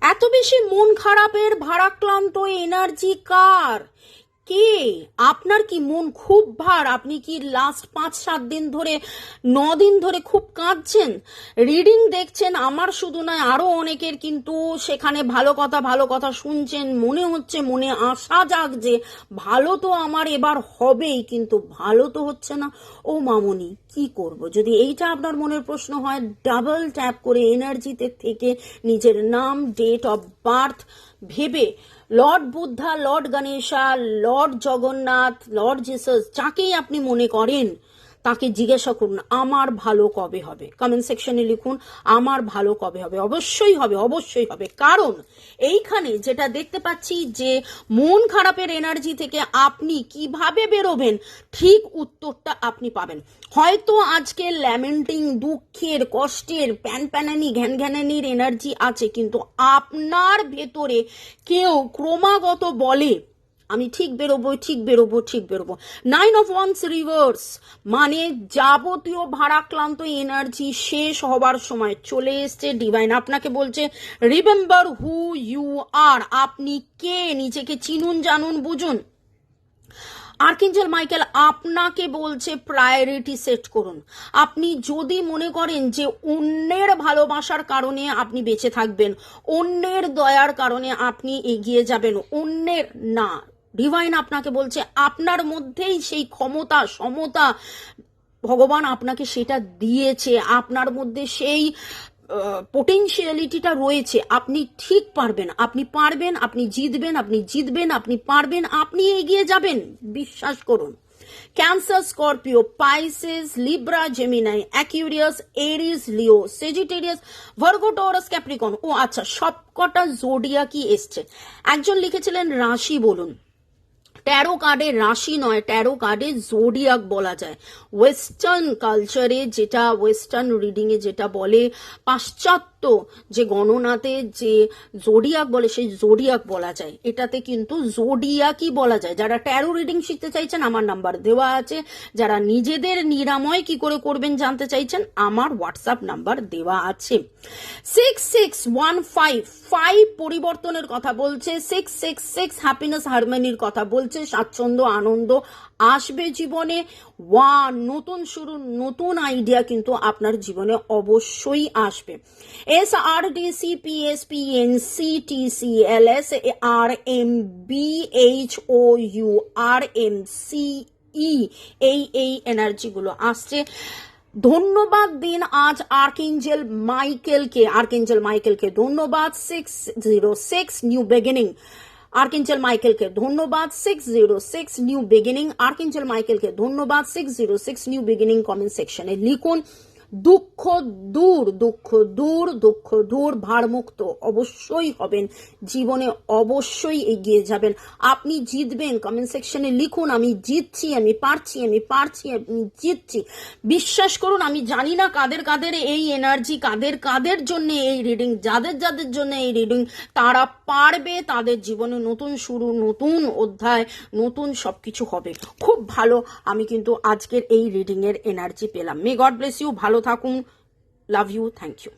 এত বেশি মন খারাপের ভারাক্রান্ত এনার্জি কার? কে? আপনার কি মন খুব ভার? আপনি কি লাস্ট 5-7 দিন ধরে 9 দিন ধরে খুব কাঁদছেন? রিডিং দেখছেন, আমার শুধু নয় আরো অনেকের, কিন্তু সেখানে ভালো কথা শুনছেন, মনে হচ্ছে, মনে আশা জাগছে ভালো তো আমার এবার হবেই, কিন্তু ভালো তো হচ্ছে না। ও মামনি, কি করব? যদি এইটা আপনার মনের প্রশ্ন হয়, ডাবল ট্যাপ করে এনার্জিতে থেকে নিজের নাম, ডেট অফ বার্থ ভেবে Lord Buddha, Lord Ganesha, Lord Jagannath, Lord Jesus, যাকেই আপনি মনে করেন তাকে জিজ্ঞাসা করুন আমার ভালো কবে হবে। কমেন্ট সেকশনে লিখুন আমার ভালো কবে হবে। অবশ্যই হবে, অবশ্যই হবে। কারণ এইখানে যেটা দেখতে পাচ্ছি যে মন খারাপের এনার্জি থেকে আপনি কিভাবে বেরোবেন, ঠিক উত্তরটা আপনি পাবেন। হয়তো আজকে ল্যামেন্টিং, দুঃখের, কষ্টের, প্যানপ্যানানি, ঘ্যানঘ্যানানির এনার্জি আছে, কিন্তু আপনার ভেতরে কেউ ক্রমাগত বলে আমি ঠিক বেরোবো, ঠিক বেরোবো, ঠিক বেরোবো। 9 অফ ওয়ান্স রিভার্স মানে যাবতীয় ভারাক্রান্ত এনার্জি শেষ হবার সময় চলে এসছে। ডিভাইন আপনাকে বলছে রিমেম্বার হু ইউ আর। আপনি কে? নিজেকে চিনুন, জানুন, বুঝুন। আর্কেঞ্জেল মাইকেল আপনাকে বলছে প্রায়োরিটি সেট করুন। আপনি যদি মনে করেন যে অন্যের ভালোবাসার কারণে আপনি বেঁচে থাকবেন, অন্যের দয়ার কারণে আপনি এগিয়ে যাবেন, অন্যের না, ডিভাইন আপনাকে বলছে আপনার মধ্যেই সেই ক্ষমতা, সমতা ভগবান আপনাকে সেটা দিয়েছে। আপনার মধ্যে সেই পোটেনশিয়ালিটিটা রয়েছে। আপনি ঠিক পারবেন, আপনি পারবেন, আপনি জিতবেন, আপনি জিতবেন, আপনি পারবেন, আপনি এগিয়ে যাবেন, বিশ্বাস করুন। Cancer, Scorpio, Pisces, Libra, Gemini, Aquarius, Aries, Leo, Sagittarius, Virgo, Taurus, Capricorn. ও আচ্ছা, সবকটা জোডিয়াকই এসছে। একজন লিখেছিলেন রাশি বলুন। ট্যারো কার্ডে রাশি নয়, ট্যারো কার্ডে জোডিয়াক বলা যায়। ওয়েস্টার্ন কালচারে যেটা, ওয়েস্টার্ন রিডিং এ যেটা বলে, পাশ্চাত্য যে গণনাতে যে জোডিয়াক বলে, সেই জোডিয়াক বলা যায়। এটাতে কিন্তু জোডিয়াকই বলা যায়। যারা ট্যারো রিডিং শিখতে চাইছেন আমার নাম্বার দেওয়া আছে। যারা নিজেদের নিরাময় কি করে করবেন জানতে চাইছেন আমার হোয়াটসঅ্যাপ নাম্বার দেওয়া আছে। 6615 পরিবর্তনের কথা বলছে। 666 হ্যাপিনেস, হারমোনির কথা বলছে। স্বাচ্ছন্দ্য, আনন্দ আসবে জীবনে। নতুন শুরু, নতুন আইডিয়া কিন্তু আপনার জীবনে অবশ্যই আসবে। SRDCPSPNCTCLSARMBHOURMCE এই এনার্জিগুলো আসছে। ধন্যবাদ দিন আজ আর্কেঞ্জেল মাইকেলকে ধন্যবাদ। 606 নিউ বিগিনিং আর্কেঞ্জেল মাইকেলকে ধন্যবাদ। 606 নিউ বিগিনিং আর্কেঞ্জেল মাইকেলকে ধন্যবাদ। 606 নিউ বিগিনিং কমেন্ট সেকশনে লিখুন। দুঃখ দূর, দুঃখ দূর, দুঃখ দূর, ভারমুক্ত অবশ্যই হবেন, জীবনে অবশ্যই এগিয়ে যাবেন, আপনি জিতবেন। কমেন্ট সেকশনে লিখুন আমি জিতছি, আমি পারছি, আমি পারছি, আমি জিতছি। বিশ্বাস করুন, আমি জানি না কাদের কাদের এই এনার্জি, কাদের কাদের জন্য এই রিডিং, যাদের যাদের জন্য এই রিডিং, তারা পারবে, তাদের জীবনে নতুন শুরু, নতুন অধ্যায়, নতুন সবকিছু হবে। খুব ভালো। আমি কিন্তু আজকের এই রিডিং এর এনার্জি পেলাম। May God bless you. ভালো থাকুন। Love you. Thank you.